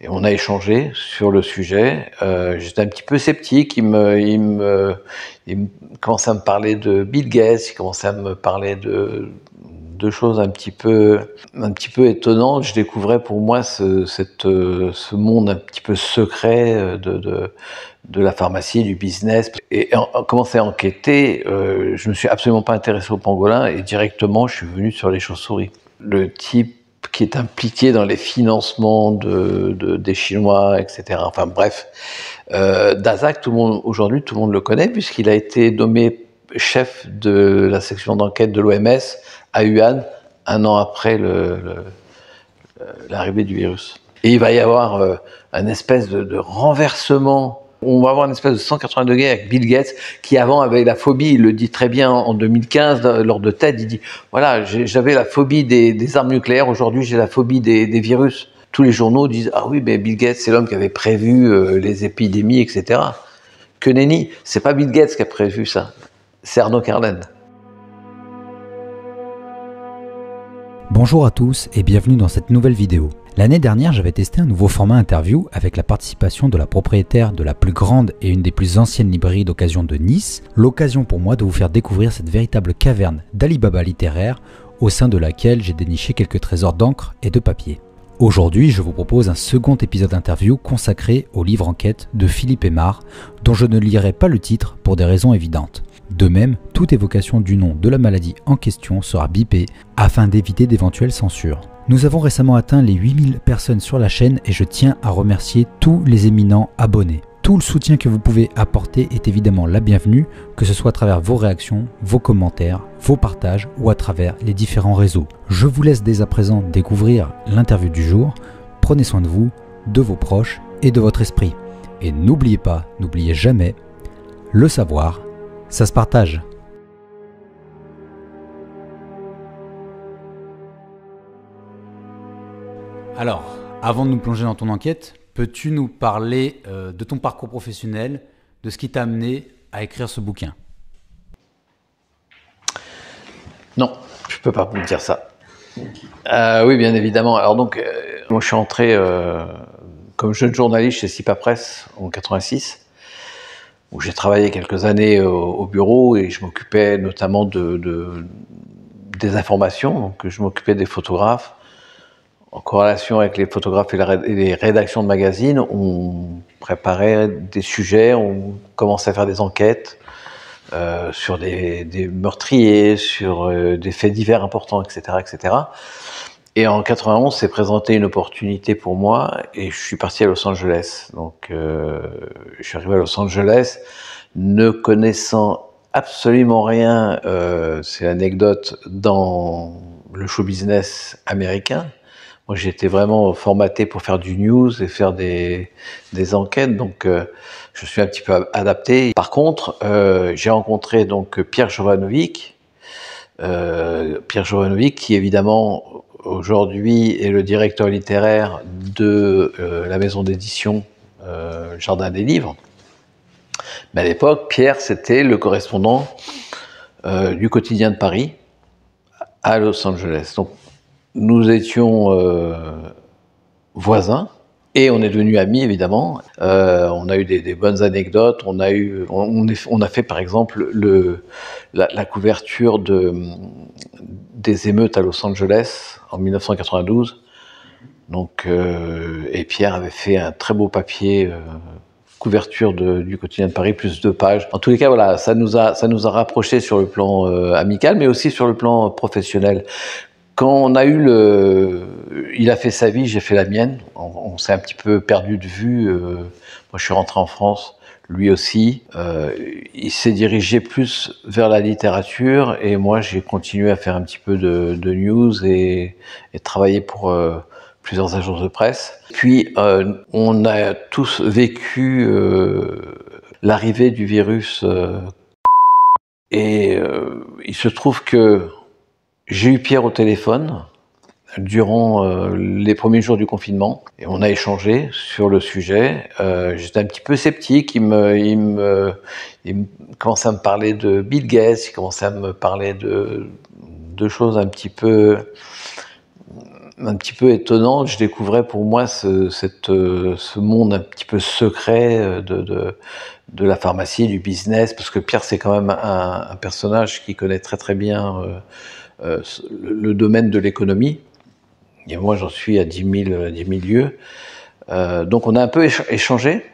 Et on a échangé sur le sujet. J'étais un petit peu sceptique. Il commençait à me parler de Bill Gates. Il commençait à me parler de choses un petit peu étonnantes. Je découvrais pour moi ce monde un petit peu secret de la pharmacie, du business. Et en commençant à enquêter, je ne me suis absolument pas intéressé aux pangolins et directement je suis venu sur les chauves-souris. Le type qui est impliqué dans les financements des Chinois, etc. Enfin bref, Daszak, aujourd'hui tout le monde le connaît puisqu'il a été nommé chef de la section d'enquête de l'OMS à Wuhan, un an après l'arrivée du virus. Et il va y avoir un espèce de renversement. On va avoir une espèce de 180 degrés avec Bill Gates, qui avant avait la phobie, il le dit très bien en 2015, lors de TED, il dit « Voilà, j'avais la phobie des armes nucléaires, aujourd'hui j'ai la phobie des virus ». Tous les journaux disent « Ah oui, mais Bill Gates, c'est l'homme qui avait prévu les épidémies, etc. » Que nenni, c'est pas Bill Gates qui a prévu ça, c'est Arnaud Carlen. Bonjour à tous et bienvenue dans cette nouvelle vidéo. L'année dernière, j'avais testé un nouveau format interview avec la participation de la propriétaire de la plus grande et une des plus anciennes librairies d'occasion de Nice, l'occasion pour moi de vous faire découvrir cette véritable caverne d'Alibaba littéraire au sein de laquelle j'ai déniché quelques trésors d'encre et de papier. Aujourd'hui, je vous propose un second épisode d'interview consacré au livre enquête de Philippe Aymar, dont je ne lirai pas le titre pour des raisons évidentes. De même, toute évocation du nom de la maladie en question sera bipée afin d'éviter d'éventuelles censures. Nous avons récemment atteint les 8000 personnes sur la chaîne et je tiens à remercier tous les éminents abonnés. Tout le soutien que vous pouvez apporter est évidemment la bienvenue, que ce soit à travers vos réactions, vos commentaires, vos partages ou à travers les différents réseaux. Je vous laisse dès à présent découvrir l'interview du jour. Prenez soin de vous, de vos proches et de votre esprit. Et n'oubliez pas, n'oubliez jamais, le savoir, ça se partage. Alors, avant de nous plonger dans ton enquête, peux-tu nous parler de ton parcours professionnel, de ce qui t'a amené à écrire ce bouquin? Non, je ne peux pas vous dire ça. Oui, bien évidemment. Alors donc, moi je suis entré comme jeune journaliste chez SIPA Presse en 86, où j'ai travaillé quelques années au bureau et je m'occupais notamment des informations. Donc je m'occupais des photographes. En corrélation avec les photographes et les rédactions de magazines, on préparait des sujets, on commençait à faire des enquêtes sur des meurtriers, sur des faits divers importants, etc., etc. Et en 91, s'est présentée une opportunité pour moi et je suis parti à Los Angeles. Donc, je suis arrivé à Los Angeles, ne connaissant absolument rien, c'est l'anecdote, dans le show business américain. Moi, j'étais vraiment formaté pour faire du news et faire des enquêtes, donc je suis un petit peu adapté. Par contre, j'ai rencontré donc Pierre Jovanovic, qui évidemment aujourd'hui est le directeur littéraire de la maison d'édition Jardin des Livres. Mais à l'époque, Pierre, c'était le correspondant du quotidien de Paris à Los Angeles. Donc, nous étions voisins et on est devenus amis évidemment. On a eu des bonnes anecdotes. On a fait par exemple la couverture des émeutes à Los Angeles en 1992. Donc, et Pierre avait fait un très beau papier. Couverture du quotidien de Paris, plus 2 pages. En tous les cas, voilà, ça nous a rapprochés sur le plan amical, mais aussi sur le plan professionnel. Quand on a eu il a fait sa vie, j'ai fait la mienne. On s'est un petit peu perdu de vue. Moi, je suis rentré en France, lui aussi. Il s'est dirigé plus vers la littérature et moi, j'ai continué à faire un petit peu de news et travailler pour plusieurs agences de presse. Puis, on a tous vécu l'arrivée du virus et il se trouve que j'ai eu Pierre au téléphone durant les premiers jours du confinement et on a échangé sur le sujet. J'étais un petit peu sceptique, il commençait à me parler de Bill Gates, il commençait à me parler de choses un petit peu un petit peu étonnante. Je découvrais pour moi ce monde un petit peu secret de la pharmacie, du business, parce que Pierre, c'est quand même un personnage qui connaît très très bien le domaine de l'économie. Et moi, j'en suis à 10 000 lieues. Donc, on a un peu échangé.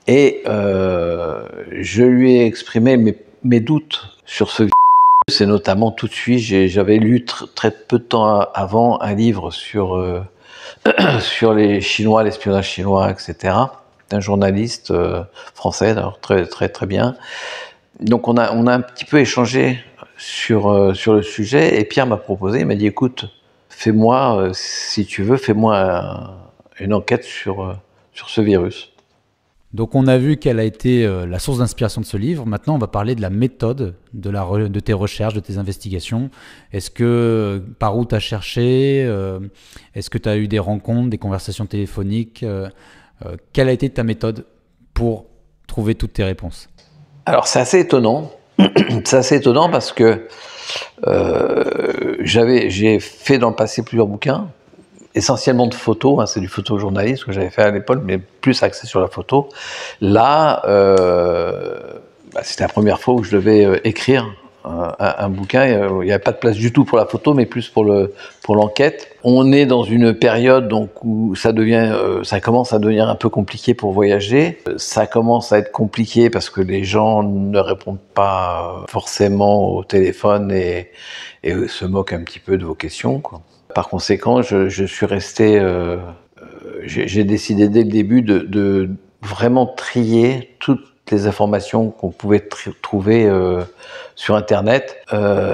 Et je lui ai exprimé mes doutes sur ce virus. C'est notamment tout de suite, j'avais lu très peu de temps avant un livre sur les Chinois, l'espionnage chinois, etc. d'un journaliste français, alors très très très bien. Donc on a un petit peu échangé sur le sujet, et Pierre m'a proposé, il m'a dit écoute, fais-moi, si tu veux, fais-moi une enquête sur ce virus. Donc on a vu quelle a été la source d'inspiration de ce livre. Maintenant, on va parler de la méthode de tes recherches, de tes investigations. Est-ce que par où tu as cherché est-ce que tu as eu des rencontres, des conversations téléphoniques quelle a été ta méthode pour trouver toutes tes réponses? Alors c'est assez étonnant. C'est assez étonnant parce que j'ai fait dans le passé plusieurs bouquins, essentiellement de photos, hein, c'est du photojournalisme que j'avais fait à l'époque, mais plus axé sur la photo. Là, c'était la première fois où je devais écrire un bouquin. Il n'y avait pas de place du tout pour la photo, mais plus pour l'enquête. On est dans une période donc où ça commence à devenir un peu compliqué pour voyager. Ça commence à être compliqué parce que les gens ne répondent pas forcément au téléphone et se moquent un petit peu de vos questions, quoi. Par conséquent, je suis resté. J'ai décidé dès le début de vraiment trier toutes les informations qu'on pouvait trouver sur Internet,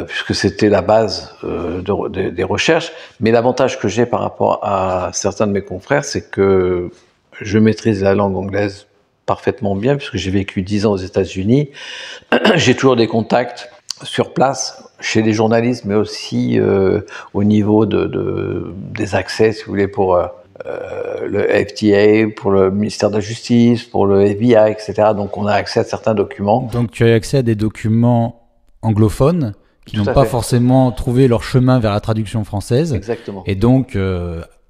puisque c'était la base des recherches. Mais l'avantage que j'ai par rapport à certains de mes confrères, c'est que je maîtrise la langue anglaise parfaitement bien, puisque j'ai vécu 10 ans aux États-Unis. J'ai toujours des contacts sur place, chez les journalistes, mais aussi au niveau des accès, si vous voulez, pour le FDA, pour le ministère de la Justice, pour le FBI, etc. Donc on a accès à certains documents. Donc tu as accès à des documents anglophones qui n'ont pas forcément trouvé leur chemin vers la traduction française. Exactement. Et donc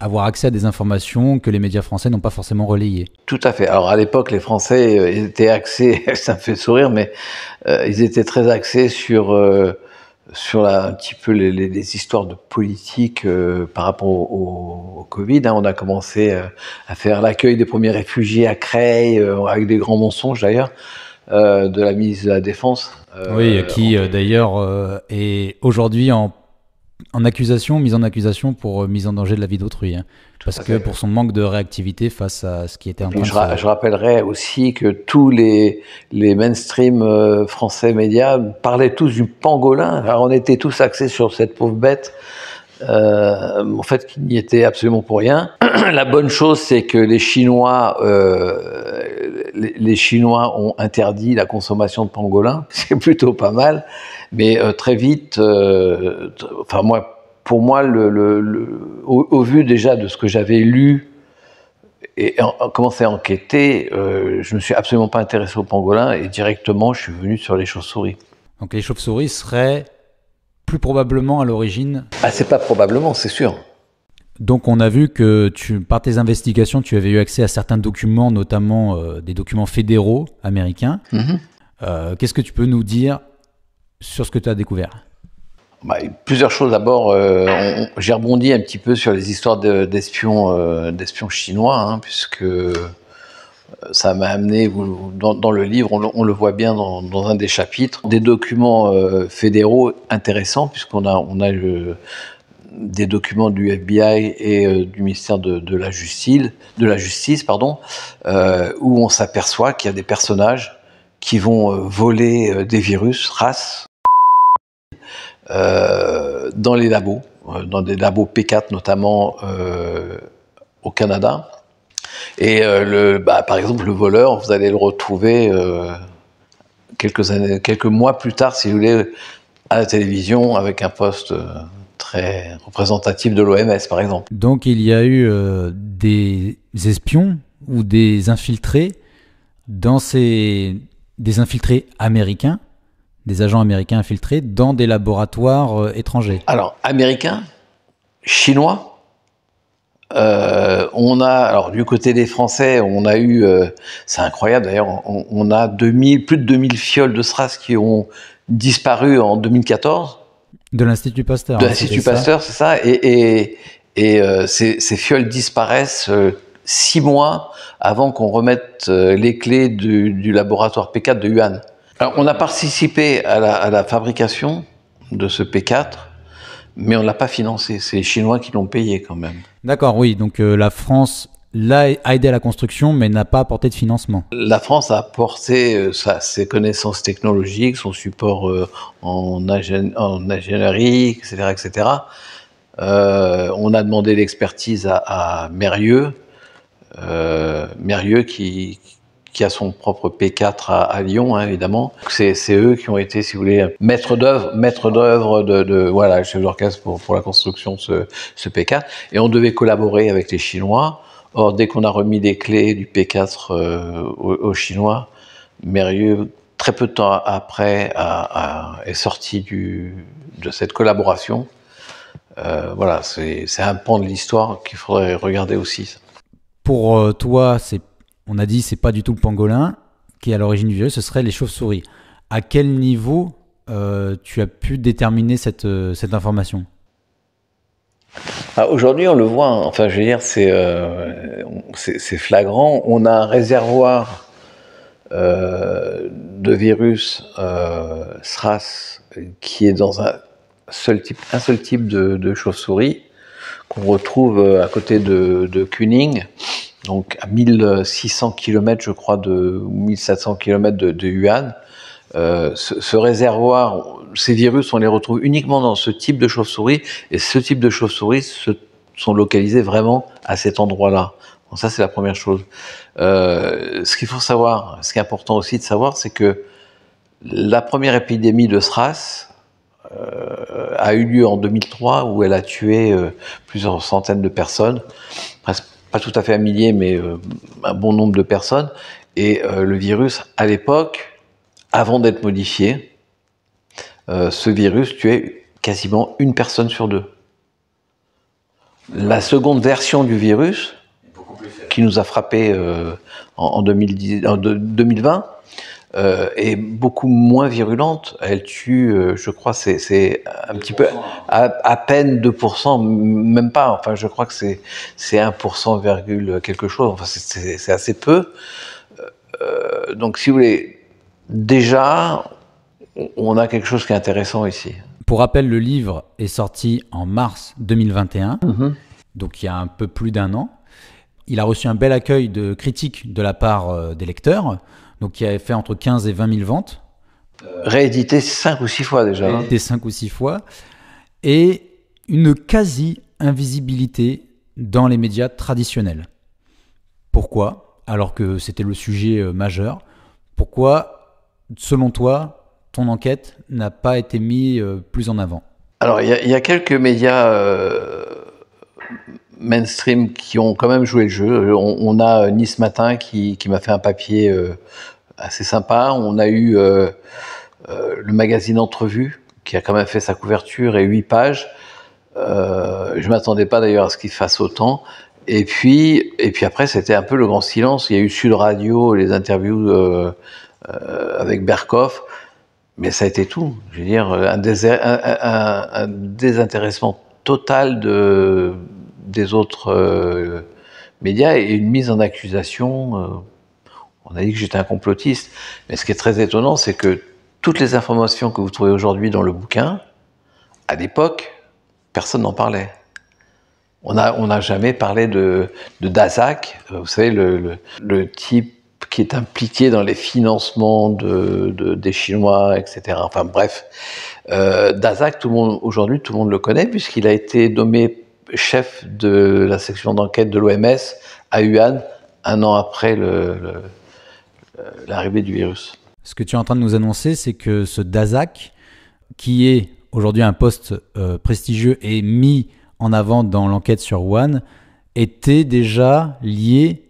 avoir accès à des informations que les médias français n'ont pas forcément relayées. Tout à fait. Alors à l'époque, les Français étaient axés, ça me fait sourire, mais ils étaient très axés sur un petit peu les histoires de politique par rapport au Covid. Hein. On a commencé à faire l'accueil des premiers réfugiés à Creil, avec des grands mensonges d'ailleurs, de la ministre de la Défense. Oui, qui d'ailleurs est aujourd'hui mise en accusation pour mise en danger de la vie d'autrui. Hein. Parce que pour son manque de réactivité face à ce qui était en train de se faire. Je rappellerai aussi que tous les mainstream français médias parlaient tous du pangolin. Alors on était tous axés sur cette pauvre bête, en fait, qui n'y était absolument pour rien. La bonne chose, c'est que les Chinois ont interdit la consommation de pangolin. C'est plutôt pas mal. Mais très vite, pour moi, au vu déjà de ce que j'avais lu et commencé à enquêter, je me suis absolument pas intéressé au pangolin et directement je suis venu sur les chauves-souris. Donc les chauves-souris seraient plus probablement à l'origine. Ah, c'est pas probablement, c'est sûr. Donc on a vu que par tes investigations, tu avais eu accès à certains documents, notamment des documents fédéraux américains. Mm-hmm. Qu'est-ce que tu peux nous dire sur ce que tu as découvert? Plusieurs choses. D'abord, j'ai rebondi un petit peu sur les histoires d'espions chinois, hein, puisque ça m'a amené, dans le livre, on le voit bien dans un des chapitres, des documents fédéraux intéressants, puisqu'on a des documents du FBI et du ministère de la Justice, où on s'aperçoit qu'il y a des personnages qui vont voler des virus, races, dans les labos, dans des labos P4 notamment au Canada. Et par exemple, le voleur, vous allez le retrouver quelques mois plus tard, si vous voulez, à la télévision avec un poste très représentatif de l'OMS, par exemple. Donc il y a eu des espions ou des infiltrés des infiltrés américains, des agents américains infiltrés dans des laboratoires étrangers. Alors, américains, chinois Alors du côté des Français, on a eu, c'est incroyable d'ailleurs, on a plus de 2000 fioles de SRAS qui ont disparu en 2014. De l'Institut Pasteur. De l'Institut Pasteur, c'est ça. Ces fioles disparaissent 6 mois avant qu'on remette les clés du laboratoire P4 de Wuhan. Alors, on a participé à la fabrication de ce P4, mais on ne l'a pas financé. C'est les Chinois qui l'ont payé quand même. D'accord, oui. Donc la France a aidé à la construction, mais n'a pas apporté de financement. La France a apporté ses connaissances technologiques, son support en ingénierie, etc., etc. On a demandé l'expertise à Mérieux, qui a son propre P4 à Lyon, hein, évidemment. C'est eux qui ont été, si vous voulez, maître d'œuvre voilà, chef d'orchestre pour la construction de ce P4. Et on devait collaborer avec les Chinois. Or, dès qu'on a remis les clés du P4 aux Chinois, Mérieux, très peu de temps après, est sorti de cette collaboration. Voilà, c'est un pan de l'histoire qu'il faudrait regarder aussi. Pour toi, on a dit c'est pas du tout le pangolin qui est à l'origine du virus, ce serait les chauves-souris. À quel niveau tu as pu déterminer cette information ? Aujourd'hui, on le voit, hein. Enfin, je veux dire, c'est flagrant. On a un réservoir de virus SRAS qui est dans un seul type de chauve-souris qu'on retrouve à côté de Kuning, donc à 1600 km, je crois, ou 1700 km de Wuhan. Ce réservoir, ces virus, on les retrouve uniquement dans ce type de chauve-souris, et ce type de chauve-souris sont localisés vraiment à cet endroit-là. Bon, ça, c'est la première chose. Ce qu'il faut savoir, ce qui est important aussi de savoir, c'est que la première épidémie de SRAS a eu lieu en 2003, où elle a tué plusieurs centaines de personnes, presque pas tout à fait un millier, mais un bon nombre de personnes. Et le virus, à l'époque, avant d'être modifié, ce virus tuait quasiment une personne sur 2. La seconde version du virus, qui nous a frappé en 2020, est beaucoup moins virulente. Elle tue, je crois, c'est un petit peu, à peine 2%, même pas. Enfin, je crois que c'est 1%, quelque chose. Enfin, c'est assez peu. Donc, si vous voulez, déjà, on a quelque chose qui est intéressant ici. Pour rappel, le livre est sorti en mars 2021, donc il y a un peu plus d'1 an. Il a reçu un bel accueil de critiques de la part des lecteurs, donc il avait fait entre 15 et 20 000 ventes. Réédité 5 ou 6 fois déjà. Réédité 5 ou 6 fois. Et une quasi-invisibilité dans les médias traditionnels. Pourquoi ? Alors que c'était le sujet majeur. Pourquoi, selon toi, ton enquête n'a pas été mise plus en avant ? Alors, il y a quelques médias mainstream qui ont quand même joué le jeu. On a Nice Matin qui m'a fait un papier assez sympa. On a eu le magazine Entrevue qui a quand même fait sa couverture et 8 pages. Je ne m'attendais pas d'ailleurs à ce qu'il fasse autant. Et puis après, c'était un peu le grand silence. Il y a eu Sud Radio, les interviews avec Berkoff. Mais ça a été tout. Je veux dire, un désintéressement total des autres médias et une mise en accusation. On a dit que j'étais un complotiste. Mais ce qui est très étonnant, c'est que toutes les informations que vous trouvez aujourd'hui dans le bouquin, à l'époque, personne n'en parlait. On n'a jamais parlé de Daszak, vous savez, le type qui est impliqué dans les financements des Chinois, etc. Enfin bref, Daszak, aujourd'hui, tout le monde le connaît, puisqu'il a été nommé chef de la section d'enquête de l'OMS à Wuhan, 1 an après l'arrivée du virus. Ce que tu es en train de nous annoncer, c'est que ce Daszak, qui est aujourd'hui un poste prestigieux et mis en avant dans l'enquête sur Wuhan, était déjà lié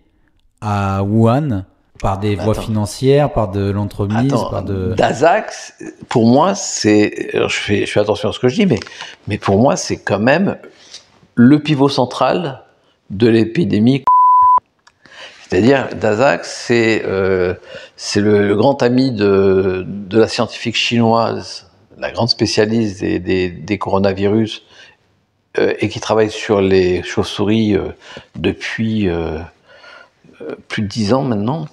à Wuhan par des voies financières, par de l'entremise, par de... Daszak, pour moi, je fais attention à ce que je dis, mais pour moi, c'est quand même le pivot central de l'épidémie. C'est-à-dire, Daszak, c'est le grand ami de la scientifique chinoise, la grande spécialiste des coronavirus, et qui travaille sur les chauves-souris depuis plus de 10 ans maintenant,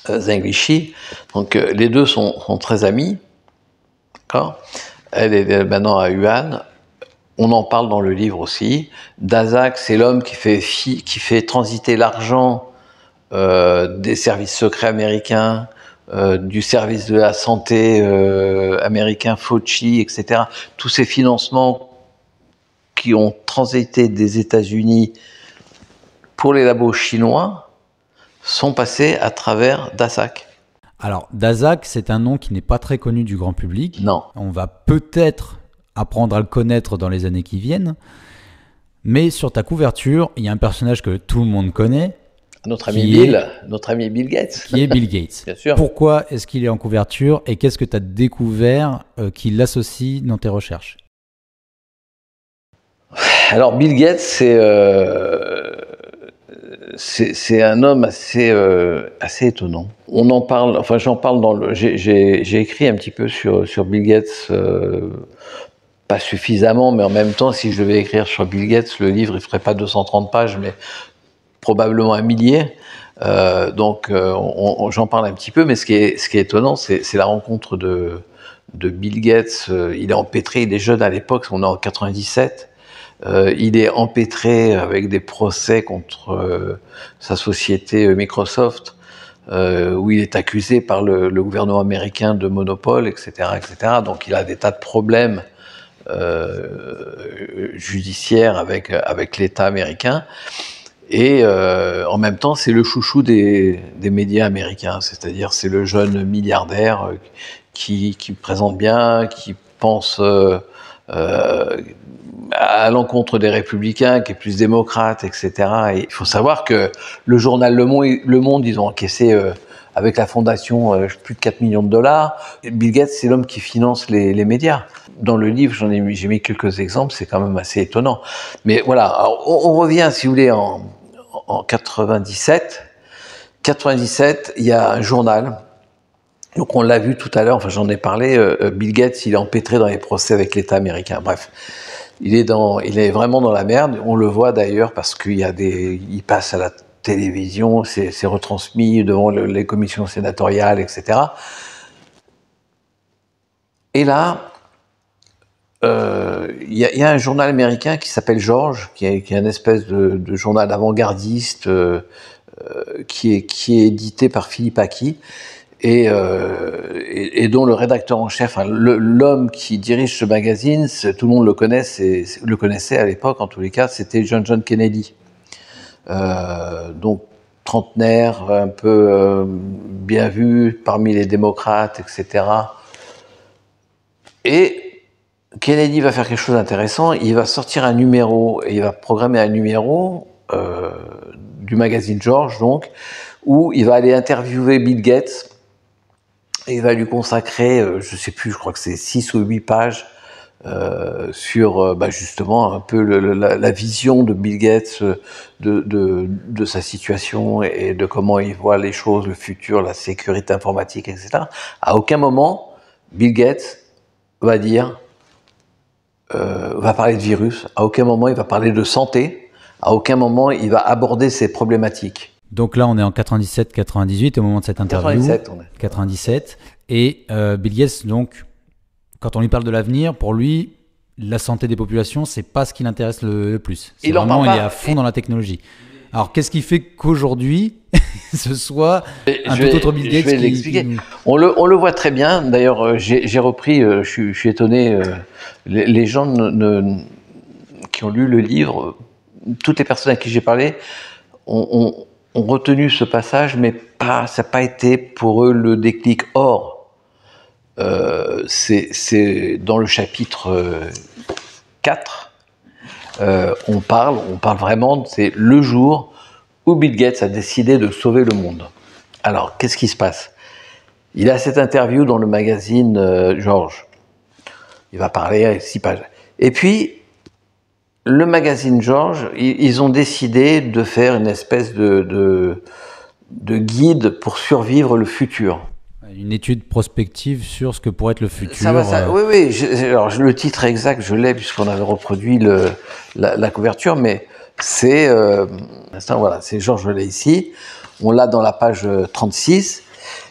Zheng Liqi. Donc les deux sont très amis. D'accord ? Elle est maintenant à Wuhan. On en parle dans le livre aussi. Daszak, c'est l'homme qui fait transiter l'argent des services secrets américains, du service de la santé américain, Fauci, etc. Tous ces financements qui ont transité des États-Unis pour les labos chinois sont passés à travers Daszak. Alors, Daszak, c'est un nom qui n'est pas très connu du grand public. Non. On va peut-être apprendre à le connaître dans les années qui viennent. Mais sur ta couverture, il y a un personnage que tout le monde connaît. Notre ami Bill Gates. Qui est Bill Gates. Bien sûr. Pourquoi est-ce qu'il est en couverture et qu'est-ce que tu as découvert qui l'associe dans tes recherches? Alors, Bill Gates, c'est un homme assez étonnant. On en parle, enfin j'en parle dans le... J'ai écrit un petit peu sur Bill Gates, pas suffisamment, mais en même temps, si je devais écrire sur Bill Gates, le livre, il ferait pas 230 pages, mais probablement un millier. Donc j'en parle un petit peu, mais ce qui est étonnant, c'est la rencontre de Bill Gates. Il est empêtré, il est jeune à l'époque, on est en 97. Il est empêtré avec des procès contre sa société Microsoft, où il est accusé par le gouvernement américain de monopole, etc., etc. Donc il a des tas de problèmes judiciaires avec l'État américain. Et en même temps, c'est le chouchou des médias américains, c'est-à-dire c'est le jeune milliardaire qui présente bien, qui pense à l'encontre des républicains, qui est plus démocrate, etc. Et il faut savoir que le journal Le Monde, ils ont encaissé avec la fondation plus de 4 millions de dollars. Bill Gates, c'est l'homme qui finance les médias. Dans le livre, j'ai mis quelques exemples, c'est quand même assez étonnant. Mais voilà, alors, on revient, si vous voulez, en 97. 97, il y a un journal. Donc on l'a vu tout à l'heure, enfin j'en ai parlé, Bill Gates, il est empêtré dans les procès avec l'État américain. Bref, il est vraiment dans la merde. On le voit d'ailleurs parce il passe à la télévision, c'est retransmis devant les commissions sénatoriales, etc. Et là, il y a un journal américain qui s'appelle George, qui est une espèce de journal avant-gardiste qui est édité par Philippe Aki. Et dont le rédacteur en chef, enfin, l'homme qui dirige ce magazine, tout le monde le connaissait à l'époque, en tous les cas, c'était John Kennedy. Donc trentenaire, un peu bien vu parmi les démocrates, etc. Et Kennedy va faire quelque chose d'intéressant, il va sortir un numéro, et il va programmer un numéro du magazine George, donc, où il va aller interviewer Bill Gates. Et il va lui consacrer, je sais plus, je crois que c'est 6 ou 8 pages sur justement un peu la vision de Bill Gates de sa situation et de comment il voit les choses, le futur, la sécurité informatique, etc. À aucun moment, Bill Gates va parler de virus, à aucun moment il va parler de santé, à aucun moment il va aborder ces problématiques. Donc là, on est en 97-98 au moment de cette interview. 97, on est. 97. Et Bill Gates, donc, quand on lui parle de l'avenir, pour lui, la santé des populations, c'est pas ce qui l'intéresse le plus. C'est vraiment, il est à fond dans la technologie. Alors, qu'est-ce qui fait qu'aujourd'hui, ce soit un tout autre Bill Gates Je vais l'expliquer. On le voit très bien. D'ailleurs, j'ai repris, je suis étonné, les gens qui ont lu le livre, toutes les personnes à qui j'ai parlé, ont retenu ce passage, mais ça n'a pas été pour eux le déclic. Or, c'est dans le chapitre 4, on parle vraiment, c'est le jour où Bill Gates a décidé de sauver le monde. Alors, qu'est-ce qui se passe? Il a cette interview dans le magazine George. Il va parler 6 pages. Et puis, le magazine George, ils ont décidé de faire une espèce de guide pour survivre le futur. Une étude prospective sur ce que pourrait être le futur. Oui, oui. Alors, le titre exact, je l'ai puisqu'on avait reproduit la couverture, mais c'est voilà, c'est George, je l'ai ici. On l'a dans la page 36.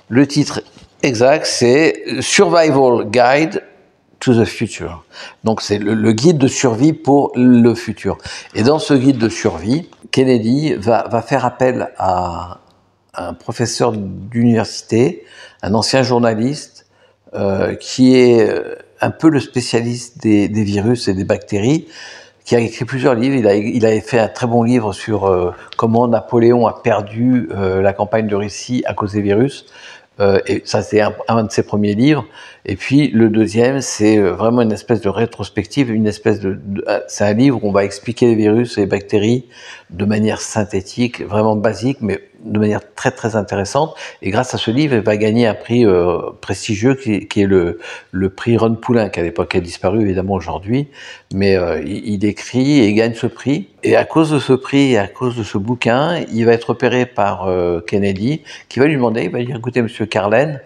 Le titre exact, c'est Survival Guide to the Future. Donc, c'est le guide de survie pour le futur. Et dans ce guide de survie, Kennedy va faire appel à un professeur d'université, un ancien journaliste, qui est un peu le spécialiste des virus et des bactéries, qui a écrit plusieurs livres. Il a fait un très bon livre sur comment Napoléon a perdu la campagne de Russie à cause des virus. Et ça, c'est un de ses premiers livres. Et puis, le deuxième, c'est vraiment une espèce de rétrospective, c'est un livre où on va expliquer les virus et les bactéries de manière synthétique, vraiment basique, mais de manière très, très intéressante. Et grâce à ce livre, il va gagner un prix prestigieux qui est le prix Ron Poulin, qui à l'époque a disparu, évidemment, aujourd'hui. Mais il écrit et il gagne ce prix. Et à cause de ce prix et à cause de ce bouquin, il va être repéré par Kennedy, qui va lui demander, il va dire, écoutez, monsieur Carlen,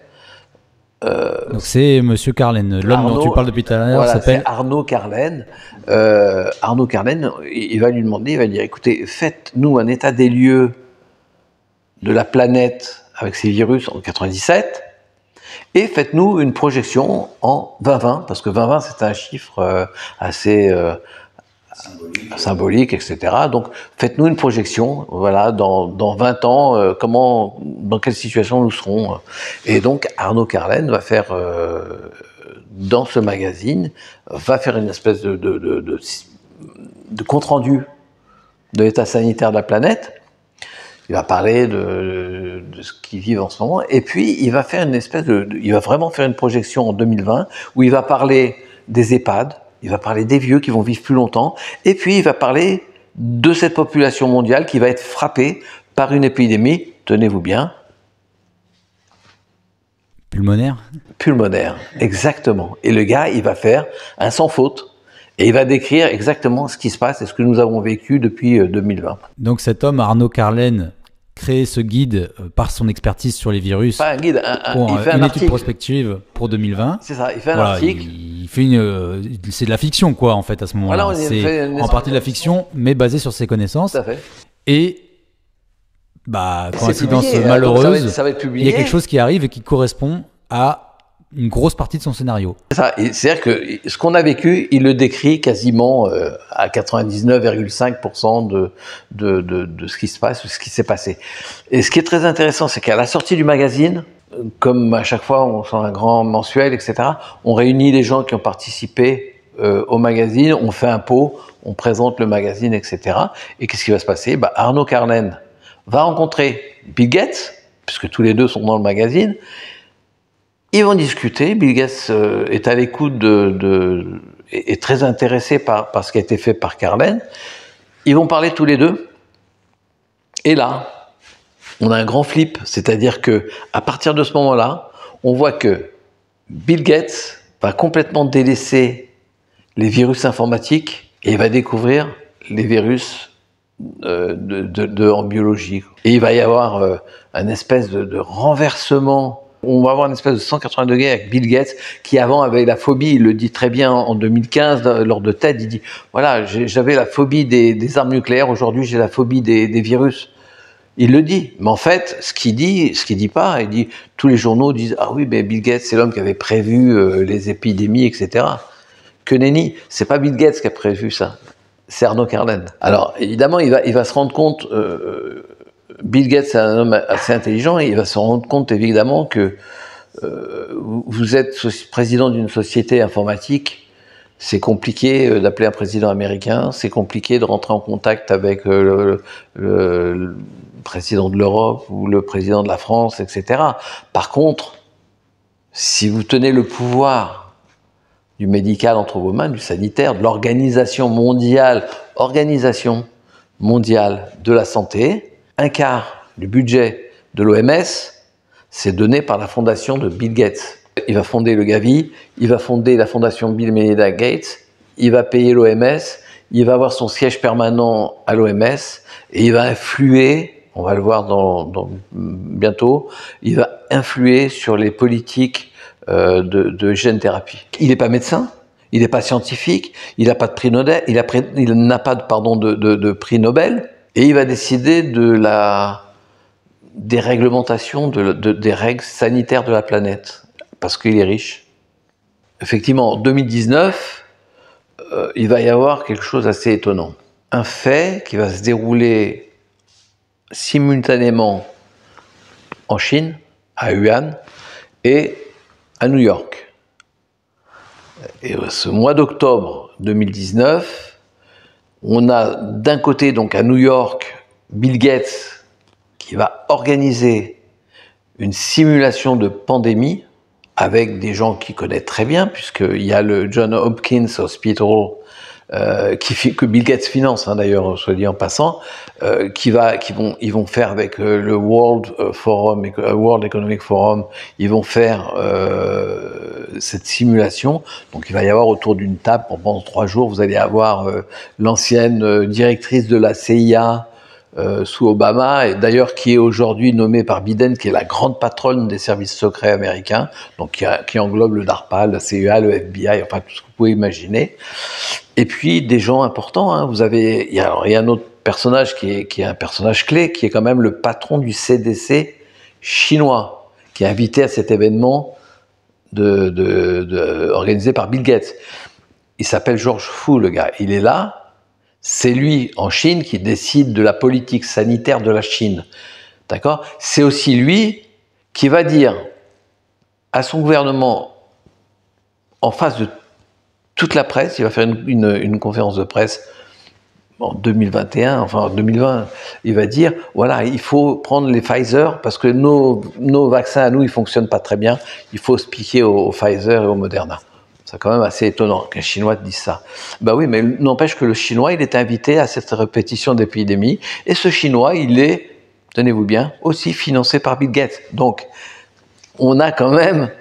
donc c'est Monsieur Carlen, l'homme dont tu parles depuis tout à l'heure, voilà, s'appelle Arnaud Carlen. Arnaud Carlen, il va lui demander, il va dire, écoutez, faites-nous un état des lieux de la planète avec ces virus en 97, et faites-nous une projection en 2020, parce que 2020 c'est un chiffre assez symbolique, etc. Donc faites-nous une projection, voilà, dans 20 ans, dans quelle situation nous serons. Et donc Arnaud Carlen va faire, dans ce magazine, va faire une espèce de compte-rendu de l'état sanitaire de la planète. Il va parler de ce qu'ils vivent en ce moment, et puis il va faire il va vraiment faire une projection en 2020 où il va parler des EHPAD, il va parler des vieux qui vont vivre plus longtemps, et puis il va parler de cette population mondiale qui va être frappée par une épidémie, tenez-vous bien. Pulmonaire, exactement. Et le gars, il va faire un sans faute. Et il va décrire exactement ce qui se passe et ce que nous avons vécu depuis 2020. Donc cet homme, Arnaud Carlen, crée ce guide par son expertise sur les virus. Pas un guide, il fait une étude prospective pour 2020. C'est ça, il fait un article. Il fait c'est de la fiction, quoi, en fait, à ce moment-là. Voilà, c'est en partie de la fiction, mais basée sur ses connaissances. Tout à fait. Et, coïncidence malheureuse, ça va être publié. Il y a quelque chose qui arrive et qui correspond à une grosse partie de son scénario. C'est-à-dire que ce qu'on a vécu, il le décrit quasiment à 99,5% de ce qui se passe, ou ce qui s'est passé. Et ce qui est très intéressant, c'est qu'à la sortie du magazine, comme à chaque fois on sort un grand mensuel, etc., on réunit les gens qui ont participé au magazine, on fait un pot, on présente le magazine, etc. Et qu'est-ce qui va se passer ? Arnaud Carlen va rencontrer Bill Gates, puisque tous les deux sont dans le magazine. Ils vont discuter. Bill Gates est à l'écoute est très intéressé par ce qui a été fait par Carlen. Ils vont parler tous les deux. Et là, on a un grand flip, c'est-à-dire que à partir de ce moment-là, on voit que Bill Gates va complètement délaisser les virus informatiques et il va découvrir les virus en biologie. Et il va y avoir un espèce de renversement. On va avoir une espèce de 180 degrés avec Bill Gates, qui avant avait la phobie, il le dit très bien en 2015, lors de TED, il dit, voilà, j'avais la phobie des armes nucléaires, aujourd'hui j'ai la phobie des virus. Il le dit, mais en fait, ce qu'il dit pas, il dit, tous les journaux disent, ah oui, mais Bill Gates, c'est l'homme qui avait prévu les épidémies, etc. Que nenni, c'est pas Bill Gates qui a prévu ça, c'est Arnaud Carlen. Alors, évidemment, il va se rendre compte, Bill Gates est un homme assez intelligent et il va se rendre compte évidemment que vous êtes président d'une société informatique, c'est compliqué d'appeler un président américain, c'est compliqué de rentrer en contact avec le président de l'Europe ou le président de la France, etc. Par contre, si vous tenez le pouvoir du médical entre vos mains, du sanitaire, de l'organisation mondiale de la santé, un quart du budget de l'OMS, c'est donné par la fondation de Bill Gates. Il va fonder le Gavi, il va fonder la fondation Bill et Melinda Gates, il va payer l'OMS, il va avoir son siège permanent à l'OMS et il va influer, on va le voir bientôt, il va influer sur les politiques de gène thérapie. Il n'est pas médecin, il n'est pas scientifique, il n'a pas de prix Nobel, il n'a pas de prix Nobel, et il va décider des réglementations, des règles sanitaires de la planète, parce qu'il est riche. Effectivement, en 2019, il va y avoir quelque chose d'assez étonnant. Un fait qui va se dérouler simultanément en Chine, à Wuhan, et à New York. Et ce mois d'octobre 2019, on a d'un côté, donc à New York, Bill Gates qui va organiser une simulation de pandémie avec des gens qu'il connaît très bien, puisqu'il y a le Johns Hopkins Hospital, que Bill Gates finance, hein, d'ailleurs, soit dit en passant, ils vont faire avec le World Economic Forum, ils vont faire cette simulation. Donc il va y avoir autour d'une table, pendant 3 jours, vous allez avoir l'ancienne directrice de la CIA, sous Obama, et d'ailleurs qui est aujourd'hui nommée par Biden, qui est la grande patronne des services secrets américains, donc qui englobe le DARPA, la CIA, le FBI, enfin tout ce que vous pouvez imaginer. Et puis des gens importants, hein. Il y a un autre personnage qui est un personnage clé, qui est quand même le patron du CDC chinois, qui est invité à cet événement organisé par Bill Gates. Il s'appelle George Fu, le gars. Il est là. C'est lui, en Chine, qui décide de la politique sanitaire de la Chine. D'accord ? C'est aussi lui qui va dire à son gouvernement, en face de toute la presse, il va faire une conférence de presse en 2021, enfin en 2020, il va dire, voilà, il faut prendre les Pfizer, parce que nos vaccins à nous, ils ne fonctionnent pas très bien, il faut se piquer au Pfizer et au Moderna. C'est quand même assez étonnant qu'un Chinois te dise ça. Ben oui, mais n'empêche que le Chinois, il est invité à cette répétition d'épidémie, et ce Chinois, il est, tenez-vous bien, aussi financé par Bill Gates. Donc, on a quand même,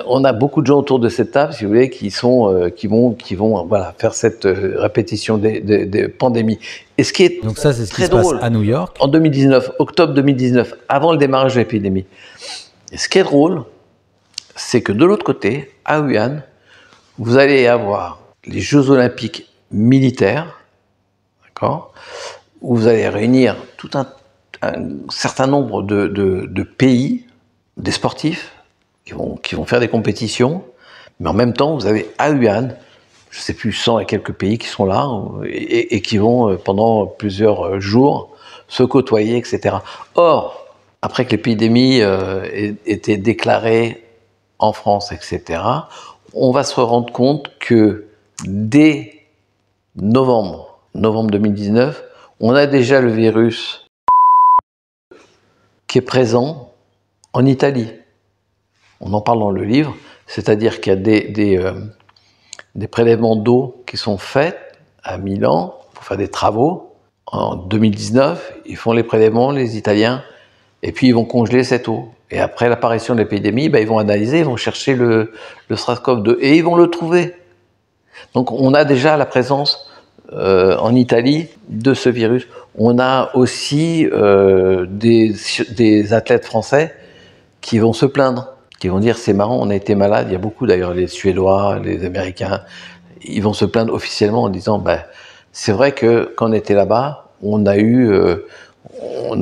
on a beaucoup de gens autour de cette table, si vous voulez, qui vont voilà, faire cette répétition des pandémies. Et ce qui est donc ça, c'est ce très qui se drôle, passe à New York. En 2019, octobre 2019, avant le démarrage de l'épidémie. Et ce qui est drôle, c'est que de l'autre côté, à Wuhan, vous allez avoir les Jeux Olympiques militaires, d'accord, où vous allez réunir tout un certain nombre de pays, des sportifs, qui vont faire des compétitions, mais en même temps, vous avez à Wuhan, je ne sais plus, 100 et quelques pays qui sont là, et qui vont, pendant plusieurs jours, se côtoyer, etc. Or, après que l'épidémie ait été déclarée en France, etc., on va se rendre compte que dès novembre 2019, on a déjà le virus qui est présent en Italie. On en parle dans le livre, c'est-à-dire qu'il y a des prélèvements d'eau qui sont faits à Milan pour faire des travaux. En 2019, ils font les prélèvements, les Italiens, et puis ils vont congeler cette eau. Et après l'apparition de l'épidémie, ben, ils vont analyser, ils vont chercher le SARS-CoV-2 et ils vont le trouver. Donc on a déjà la présence en Italie de ce virus. On a aussi des athlètes français qui vont se plaindre, qui vont dire c'est marrant, on a été malade. Il y a beaucoup d'ailleurs, les Suédois, les Américains, ils vont se plaindre officiellement en disant ben, c'est vrai que quand on était là-bas, on a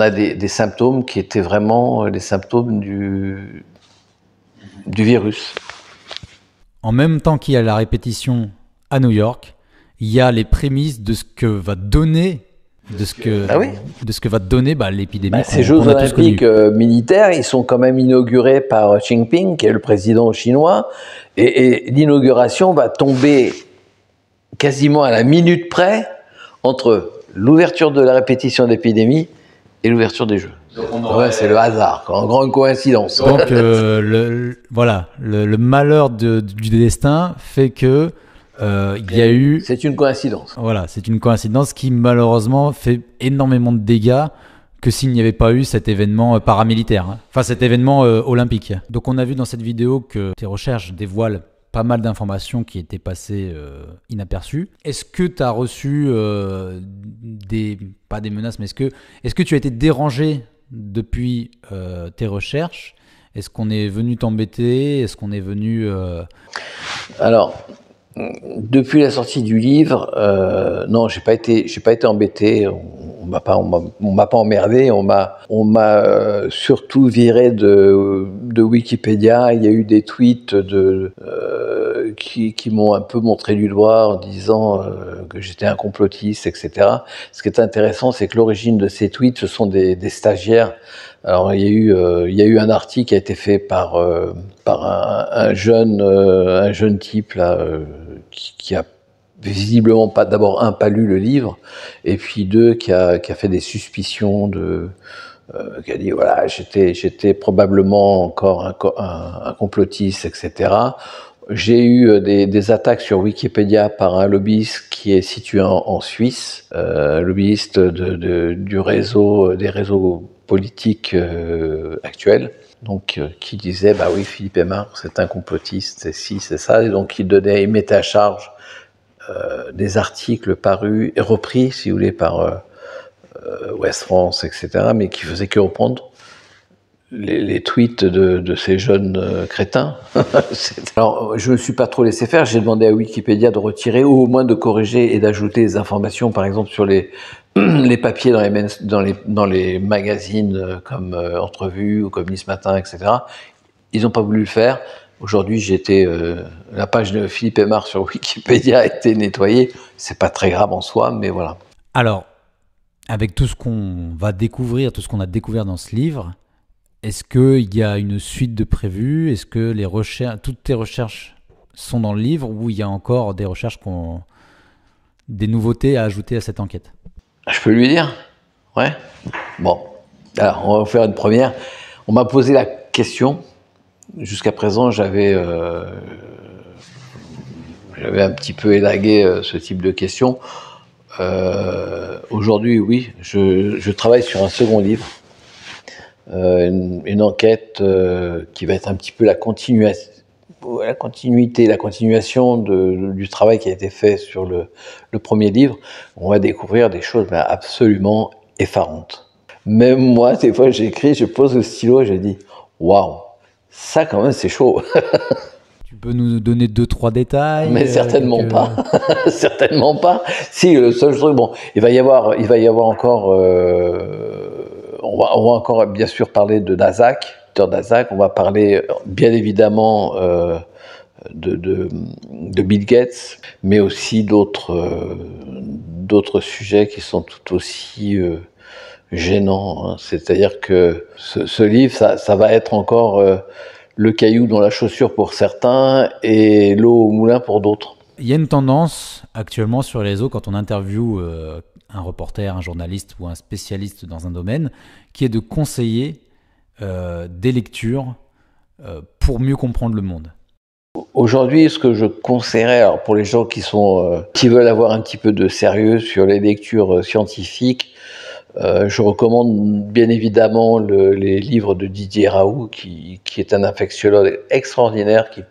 des symptômes qui étaient vraiment les symptômes du virus. En même temps qu'il y a la répétition à New York, il y a les prémices de ce que va donner, de ce que va donner l'épidémie. Ces Jeux Olympiques militaires, ils sont quand même inaugurés par Xi Jinping, qui est le président chinois, et l'inauguration va tomber quasiment à la minute près entre l'ouverture de la répétition d'épidémie et l'ouverture des Jeux. Ouais, c'est le hasard, en grande coïncidence. Donc voilà, le malheur du destin fait que il y a eu... C'est une coïncidence. Voilà, c'est une coïncidence qui malheureusement fait énormément de dégâts que s'il n'y avait pas eu cet événement paramilitaire, hein. Enfin cet événement olympique. Donc on a vu dans cette vidéo que tes recherches dévoilent pas mal d'informations qui étaient passées inaperçues. Est-ce que tu as reçu pas des menaces, mais est-ce que tu as été dérangé depuis tes recherches? Est-ce qu'on est venu t'embêter? Est-ce qu'on est venu... Alors, depuis la sortie du livre, non, j'ai pas été embêté. On m'a pas emmerdé. On m'a surtout viré de Wikipédia. Il y a eu des tweets qui m'ont un peu montré du doigt en disant que j'étais un complotiste, etc. Ce qui est intéressant, c'est que l'origine de ces tweets, ce sont des stagiaires. Alors il y a eu un article qui a été fait par un jeune type là qui a visiblement pas lu le livre, et puis qui a fait des suspicions qui a dit voilà, j'étais probablement encore un complotiste, etc. J'ai eu des attaques sur Wikipédia par un lobbyiste qui est situé en Suisse, lobbyiste des réseaux politiques actuels, donc qui disait bah oui, Philippe Aymar c'est un complotiste, c'est ci, c'est ça, et donc il mettait à charge des articles parus et repris, si vous voulez, par Ouest France, etc., mais qui faisaient que reprendre les tweets de ces jeunes crétins. Alors, je ne me suis pas trop laissé faire, j'ai demandé à Wikipédia de retirer, ou au moins de corriger et d'ajouter des informations, par exemple, sur les papiers dans les magazines comme Entrevue ou comme Nice Matin, etc. Ils n'ont pas voulu le faire. Aujourd'hui, la page de Philippe Aymar sur Wikipédia a été nettoyée. C'est pas très grave en soi, mais voilà. Alors, avec tout ce qu'on va découvrir, tout ce qu'on a découvert dans ce livre, est-ce qu'il y a une suite de prévues? Est-ce que toutes tes recherches sont dans le livre, ou il y a encore des recherches, des nouveautés à ajouter à cette enquête? Je peux lui dire? Ouais. Bon. Alors, on va faire une première. On m'a posé la question. Jusqu'à présent, j'avais un petit peu élagué ce type de questions. Aujourd'hui, oui, je travaille sur un second livre, une enquête qui va être un petit peu la continuation du travail qui a été fait sur le premier livre. On va découvrir des choses absolument effarantes. Même moi, des fois, j'écris, je pose le stylo et je dis « Waouh, ça quand même, c'est chaud !» Tu peux nous donner 2-3 détails? Mais certainement pas. Certainement pas. Si, le seul truc, bon, il va y avoir encore, on va encore bien sûr parler de Daszak, on va parler bien évidemment de Bill Gates, mais aussi d'autres sujets qui sont tout aussi gênants, hein. C'est-à-dire que ce livre, ça va être encore le caillou dans la chaussure pour certains et l'eau au moulin pour d'autres. Il y a une tendance actuellement sur les réseaux, quand on interviewe un reporter, un journaliste ou un spécialiste dans un domaine, qui est de conseiller des lectures pour mieux comprendre le monde. Aujourd'hui, ce que je conseillerais, alors pour les gens qui veulent avoir un petit peu de sérieux sur les lectures scientifiques, je recommande bien évidemment les livres de Didier Raoult, qui est un infectiologue extraordinaire, qui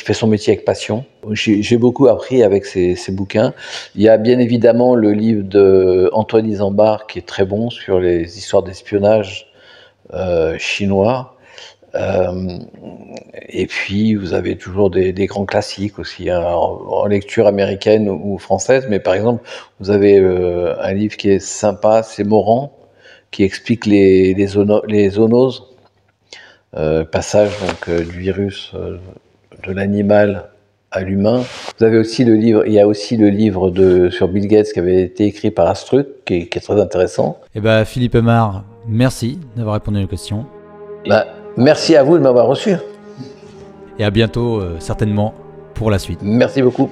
fait son métier avec passion. J'ai beaucoup appris avec ces bouquins. Il y a bien évidemment le livre d'Antoine Isambard qui est très bon sur les histoires d'espionnage chinois. Et puis vous avez toujours des grands classiques aussi, hein, en lecture américaine ou française, mais par exemple vous avez un livre qui est sympa, c'est Morand, qui explique les zoonoses, passage donc du virus de l'animal à l'humain. Vous avez aussi il y a aussi le livre sur Bill Gates qui avait été écrit par Astruc, qui est très intéressant. Eh ben, Philippe Aymar, merci d'avoir répondu à nos questions. Merci à vous de m'avoir reçu. Et à bientôt, certainement, pour la suite. Merci beaucoup.